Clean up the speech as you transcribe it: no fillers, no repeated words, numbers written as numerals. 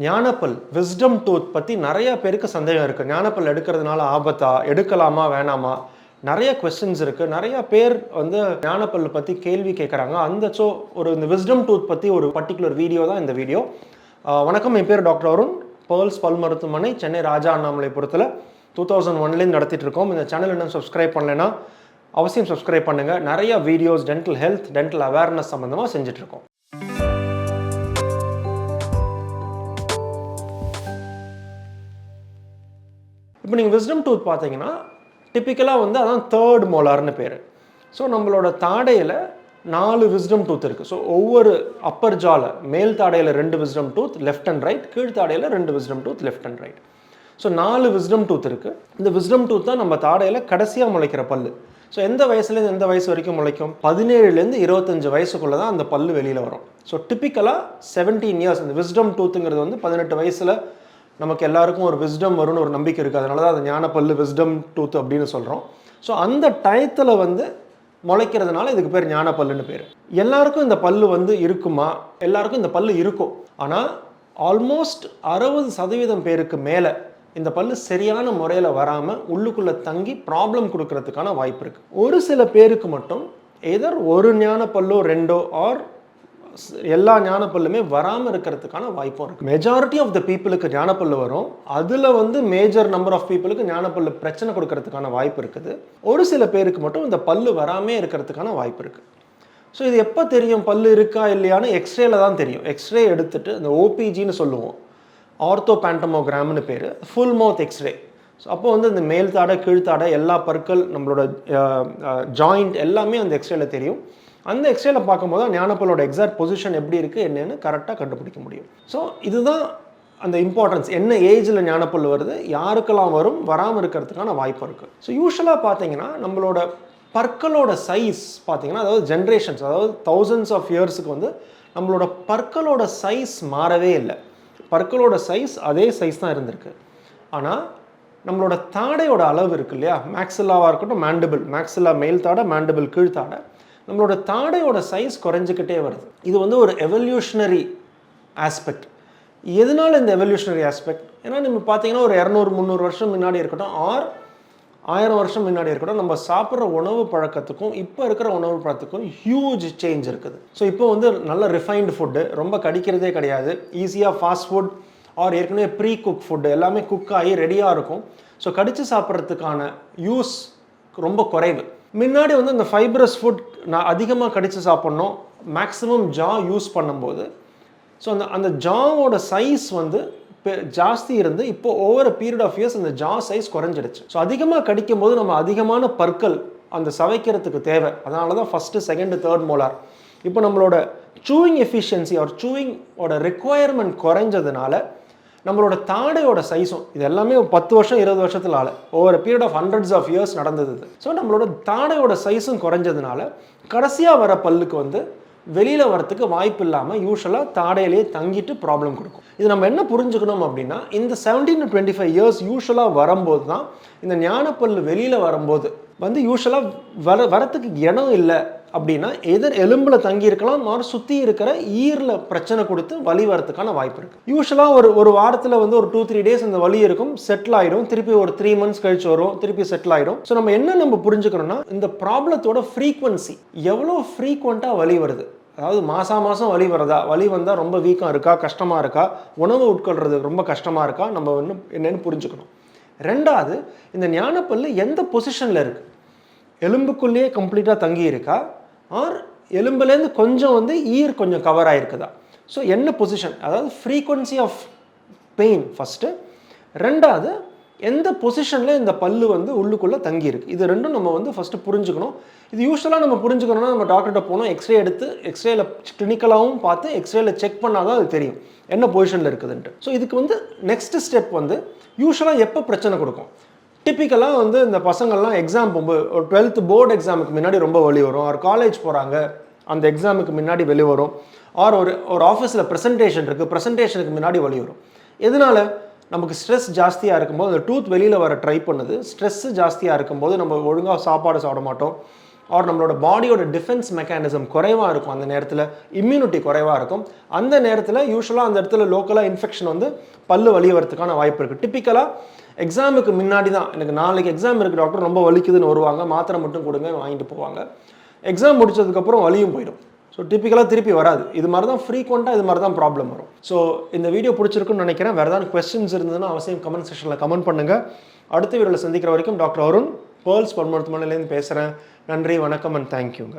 ஞானப்பல் wisdom tooth பற்றி நிறைய பேருக்கு சந்தேகம் இருக்குது. ஞானப்பல் எடுக்கிறதுனால ஆபத்தா, எடுக்கலாமா வேணாமா, நிறைய கொஸ்டின்ஸ் இருக்குது. நிறைய பேர் வந்து ஞானப்பல் பற்றி கேள்வி கேட்குறாங்க. இந்த விஸ்டம் டூத் பற்றி ஒரு பர்டிகுலர் வீடியோ தான் இந்த வீடியோ. வணக்கம், என் பேர் டாக்டர் அருண். பேர்ல்ஸ் பல் மருத்துவமனை, சென்னை ராஜா அண்ணாமலைபுரத்தில் 2001 நடத்திட்டு இருக்கோம். இந்த சேனல் இன்னும் சப்ஸ்கிரைப் பண்ணலைன்னா அவசியம் சப்ஸ்கிரைப் பண்ணுங்கள். நிறைய videos dental health, dental awareness சம்மந்தமாக செஞ்சிட்ருக்கோம். இப்போ நீங்கள் விஸ்டம் டூத் பார்த்தீங்கன்னா டிப்பிக்கலாக வந்து அதான் தேர்ட் மோலார்னு பேர். ஸோ நம்மளோட தாடையில் 4 விஸ்டம் டூத் இருக்குது. ஸோ ஒவ்வொரு அப்பர் ஜால மேல் தாடையில் 2 wisdom tooth left and right, கீழ் தாடையில் 2 wisdom tooth left and right. So 4 wisdom tooth இருக்குது. இந்த விஸ்டம் டூத் தான் நம்ம தாடையில் கடைசியாக முளைக்கிற பல்லு. ஸோ எந்த வயசுலேருந்து எந்த வயசு வரைக்கும் முளைக்கும்? 17லேருந்து 25 வயசுக்குள்ளே தான் அந்த பல்லு வெளியில் வரும். ஸோ டிப்பிக்கலாக 17 இயர்ஸ் இந்த விஸ்டம் டூத்துங்கிறது வந்து 18 வயசில் நமக்கு எல்லாருக்கும் ஒரு விஸ்டம் வரும்னு ஒரு நம்பிக்கை இருக்குது. அதனால தான் அது ஞானப்பல்லு விஸ்டம் டூத் அப்படின்னு சொல்கிறோம். ஸோ அந்த டயத்தில் வந்து முளைக்கிறதுனால இதுக்கு பேர் ஞானப்பல்லுன்னு பேர். எல்லாருக்கும் இந்த பல்லு வந்து இருக்குமா? எல்லாருக்கும் இந்த பல்லு இருக்கும். ஆனால் ஆல்மோஸ்ட் 60% பேருக்கு மேலே இந்த பல்லு சரியான முறையில் வராமல் உள்ளுக்குள்ளே தங்கி ப்ராப்ளம் கொடுக்கறதுக்கான வாய்ப்பு இருக்குது. ஒரு சில பேருக்கு மட்டும் எதர் ஒரு ஞானப்பல்லோ 2 ஆர் எல்லா ஞானப்பல்லுமே வராமல் இருக்கிறதுக்கான வாய்ப்பும் இருக்குது. மெஜாரிட்டி ஆஃப் த பீப்புளுக்கு ஞானப்பல்லு வரும். அதில் வந்து மேஜர் நம்பர் ஆஃப் பீப்புளுக்கு ஞானப்பல்லு பிரச்சனை கொடுக்கறதுக்கான வாய்ப்பு இருக்குது. ஒரு சில பேருக்கு மட்டும் இந்த பல்லு வராமே இருக்கிறதுக்கான வாய்ப்பு இருக்குது. ஸோ இது எப்போ தெரியும் பல்லு இருக்கா இல்லையான்னு? எக்ஸ்ரேல தான் தெரியும். எக்ஸ்ரே எடுத்துட்டு இந்த ஓபிஜின்னு சொல்லுவோம், ஆர்த்தோ பேண்டமோகிராம்னு பேர், ஃபுல் மவுத் எக்ஸ்ரே. ஸோ அப்போ வந்து இந்த மேல் தாடை கீழ் தாடை எல்லா பற்கள் நம்மளோட ஜாயிண்ட் எல்லாமே அந்த எக்ஸ்ரேல தெரியும். அந்த எக்ஸ்ரேல பார்க்கும்போது ஞானப்பல்லோட எக்ஸாக்ட் பொசிஷன் எப்படி இருக்குது என்னன்னு கரெக்டாக கண்டுபிடிக்க முடியும். ஸோ இதுதான் அந்த இம்பார்ட்டன்ஸ். என்ன ஏஜில் ஞானப்பல் வருது, யாருக்கெல்லாம் வரும், வராமல் இருக்கிறதுக்கான வாய்ப்பு இருக்குது. ஸோ யூஸ்வலாக பார்த்தீங்கன்னா நம்மளோட பற்களோட சைஸ் பார்த்தீங்கன்னா, அதாவது ஜென்ரேஷன்ஸ், அதாவது தௌசண்ட்ஸ் ஆஃப் இயர்ஸுக்கு வந்து நம்மளோட பற்களோட சைஸ் மாறவே இல்லை. பற்களோட சைஸ் அதே சைஸ் தான் இருந்திருக்கு. ஆனால் நம்மளோட தாடையோட அளவு இருக்குது இல்லையா, மேக்ஸில்லாவாக இருக்கட்டும், மேண்டிபிள், மேக்ஸில்லா மேல் தாடை, மேண்டிபிள் கீழ் தாடை, நம்மளோட தாடையோட சைஸ் குறைஞ்சிக்கிட்டே வருது. இது வந்து ஒரு எவல்யூஷனரி ஆஸ்பெக்ட். எதனால இந்த எவல்யூஷனரி ஆஸ்பெக்ட்? ஏன்னா நம்ம பார்த்தீங்கன்னா ஒரு 200-300 வருஷம் முன்னாடி இருக்கட்டும், 1000 வருஷம் முன்னாடி இருக்கட்டும், நம்ம சாப்பிட்ற உணவு பழக்கத்துக்கும் இப்போ இருக்கிற உணவு பழக்கத்துக்கும் ஹியூஜ் சேஞ்ச் இருக்குது. ஸோ இப்போ வந்து நல்ல ரிஃபைன்டு ஃபுட்டு, ரொம்ப கடிக்கிறதே கிடையாது, ஈஸியாக ஃபாஸ்ட் ஃபுட் ஆர் ஏற்கனவே ப்ரீ குக் ஃபுட்டு எல்லாமே குக் ஆகி ரெடியாக இருக்கும். ஸோ கடித்து சாப்பிட்றதுக்கான யூஸ் ரொம்ப குறைவு. முன்னாடி வந்து இந்த ஃபைப்ரஸ் ஃபுட் நான் அதிகமாக கடித்து சாப்பிட்ணும், மேக்ஸிமம் ஜா யூஸ் பண்ணும்போது ஸோ அந்த ஜாவோட சைஸ் வந்து ஜாஸ்தி இருந்து இப்போ over a period of years அந்த ஜா சைஸ் குறைஞ்சிடுச்சு. ஸோ அதிகமாக கடிக்கும் போது நம்ம அதிகமான பற்கள் அந்த சவைக்கிறதுக்கு தேவை. அதனால தான் ஃபஸ்ட்டு, செகண்டு, தேர்ட் மோலார். இப்போ நம்மளோட சூயிங் எஃபிஷியன்சி ஆர் சூயிங்கோட ரெக்குவயர்மெண்ட் குறைஞ்சதுனால நம்மளோட தாடையோட சைஸும், இது எல்லாமே 10 வருஷம் 20 வருஷத்துல over period of hundreds of years நடந்தது. ஸோ நம்மளோட தாடையோட சைஸும் குறைஞ்சதுனால கடைசியாக வர பல்லுக்கு வந்து வெளியில் வரத்துக்கு வாய்ப்பு இல்லாமல் யூஸ்வலாக தாடையிலே தங்கிட்டு ப்ராப்ளம் கொடுக்கும். இது நம்ம என்ன புரிஞ்சுக்கணும் அப்படின்னா, இந்த 17 to 25 இயர்ஸ் யூஸ்வலாக வரும்போது தான் இந்த ஞானப்பல்லு வெளியில் வரும்போது வந்து யூஸ்வலாக வரத்துக்கு இடம் இல்லை அப்படின்னா எதிர் எலும்பில் தங்கி இருக்கலாம், மாறு சுற்றி இருக்கிற ஈரில் பிரச்சனை கொடுத்து வலி வரத்துக்கான வாய்ப்பு இருக்குது. யூஸ்வலாக ஒரு வாரத்தில் வந்து ஒரு 2-3 டேஸ் இந்த வலி இருக்கும், செட்டில் ஆகிடும், திருப்பி ஒரு 3 months கழிச்சு வரும், திருப்பி செட்டில் ஆகிடும். ஸோ நம்ம புரிஞ்சுக்கணும்னா இந்த ப்ராப்ளத்தோட ஃப்ரீக்வன்சி, எவ்வளோ ஃப்ரீக்வெண்ட்டாக வலி வருது, அதாவது மாதம் வலி வருதா, வலி வந்தால் ரொம்ப வீக்கம் இருக்கா, கஷ்டமாக இருக்கா, உணவு உட்கொள்றது ரொம்ப கஷ்டமாக இருக்கா, நம்ம என்னென்னு புரிஞ்சுக்கணும். ரெண்டாவது, இந்த ஞானப்பல்லு எந்த பொசிஷனில் இருக்குது, எலும்புக்குள்ளேயே கம்ப்ளீட்டாக தங்கி இருக்கா ஆர் எலும்புலேருந்து கொஞ்சம் வந்து ஈர் கொஞ்சம் கவர் ஆகிருக்குதா. ஸோ என்ன பொசிஷன், அதாவது ஃப்ரீக்வன்சி ஆஃப் பெயின் ஃபஸ்ட்டு. ரெண்டாவது, எந்த பொசிஷனில் இந்த பல்லு வந்து உள்ளுக்குள்ளே தங்கியிருக்கு. இது ரெண்டும் நம்ம வந்து ஃபஸ்ட்டு புரிஞ்சுக்கணும். இது யூஸ்வலாக நம்ம புரிஞ்சுக்கணும்னா நம்ம டாக்டர்கிட்ட போனோம், எக்ஸ்ரே எடுத்து எக்ஸ்ரேல கிளினிக்கலாகவும் பார்த்து எக்ஸ்ரேல செக் பண்ணால் தான் அது தெரியும் என்ன பொசிஷனில் இருக்குதுன்ட்டு. ஸோ இதுக்கு வந்து நெக்ஸ்ட் ஸ்டெப் வந்து யூஸ்வலாக எப்போ பிரச்சனை கொடுக்கும். டிப்பிக்கலாக வந்து இந்த பசங்கள்லாம் எக்ஸாம் போகும்போது ஒரு 12th போர்டு எக்ஸாமுக்கு முன்னாடி ரொம்ப வலி வரும், ஒரு காலேஜ் போகிறாங்க அந்த எக்ஸாமுக்கு முன்னாடி வெளி வரும், ஆர் ஒரு ஆஃபீஸில் ப்ரெசன்டேஷன் இருக்குது, ப்ரெசன்டேஷனுக்கு முன்னாடி வலி வரும். எதனால? நமக்கு ஸ்ட்ரெஸ் ஜாஸ்தியாக இருக்கும்போது அந்த டூத் வெளியில் வர ட்ரை பண்ணுது. ஸ்ட்ரெஸ்ஸு ஜாஸ்தியாக இருக்கும்போது நம்ம ஒழுங்காக சாப்பாடு சாப்பிட மாட்டோம், ஆர் நம்மளோட பாடியோட டிஃபென்ஸ் மெக்கானிசம் குறைவாக இருக்கும், அந்த நேரத்தில் இம்யூனிட்டி குறைவாக இருக்கும். அந்த நேரத்தில் யூஸ்வலாக அந்த இடத்துல லோக்கலாக இன்ஃபெக்ஷன் வந்து பல்லு வலி வரதுக்கான வாய்ப்பு இருக்குது. டிப்பிக்கலாக எக்ஸாமுக்கு முன்னாடி தான், எனக்கு நாளைக்கு எக்ஸாம் இருக்குது டாக்டர், ரொம்ப வலிக்குதுன்னு வருவாங்க, மாத்திரை மட்டும் கொடுங்க வாங்கிட்டு போவாங்க. எக்ஸாம் முடிச்சதுக்கப்புறம் வலியும் போயிடும். ஸோ டிப்பிக்கலாக திருப்பி வராது. இது மாதிரி தான் ஃப்ரீக்வெண்ட்டாக இது மாதிரி தான் ப்ராப்ளம் வரும். ஸோ இந்த வீடியோ பிடிச்சிருக்குன்னு நினைக்கிறேன். வேறு ஏதாவது கொஸ்டின்ஸ் இருந்ததுன்னா அவசியம் கமெண்ட் செக்ஷனில் கமெண்ட் பண்ணுங்கள். அடுத்த வீடியோவில் சந்திக்கிற வரைக்கும் டாக்டர் அருண், பேர்ல்ஸ் பல் மருத்துவமனையிலேருந்து பேசுகிறேன். நன்றி, வணக்கம் அண்ட் தேங்க்யூங்க.